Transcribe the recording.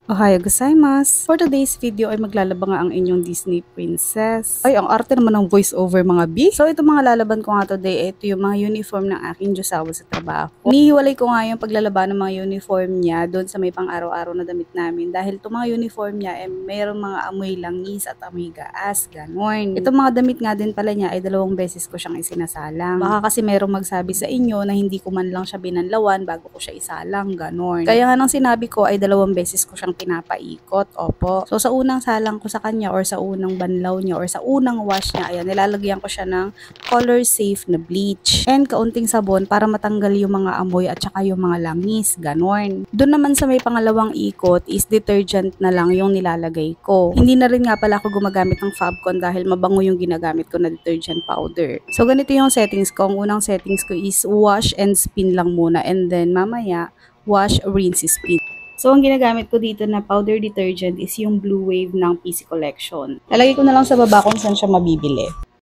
Ohayo gozaimasu! For today's video ay maglalaba nga ang inyong Disney princess. Ay, ang arte naman ng voice over mga B. So, ito mga lalaban ko nga today, ito yung mga uniform ng aking Diyosawa sa trabaho. Inihiwalay ko nga yung paglalaba ng mga uniform niya doon sa may pang-araw-araw na damit namin. Dahil itong mga uniform niya ay mayroong mga amoy langis at amoy gaas, ganon. Itong mga damit nga din pala niya ay 2 beses ko siyang isinasalang. Baka kasi mayroong magsabi sa inyo na hindi ko man lang siya binanlawan bago ko siya isalang, ganon. Kaya nga nang sinabi ko ay 2 beses ko siyang pinapaikot, opo. So sa unang salang ko sa kanya or sa unang banlaw niya or sa unang wash niya, ayan, nilalagyan ko siya ng color safe na bleach and kaunting sabon para matanggal yung mga amoy at saka yung mga langis, ganon. Doon naman sa may pangalawang ikot is detergent na lang yung nilalagay ko. Hindi na rin nga pala ako gumagamit ng Fabcon dahil mabango yung ginagamit ko na detergent powder. So ganito yung settings ko. Ang unang settings ko is wash and spin lang muna and then mamaya wash, rinse, spin. So, ang ginagamit ko dito na powder detergent is yung Blue Wave ng PC Collection. Lalagay ko na lang sa baba kung saan siya mabibili.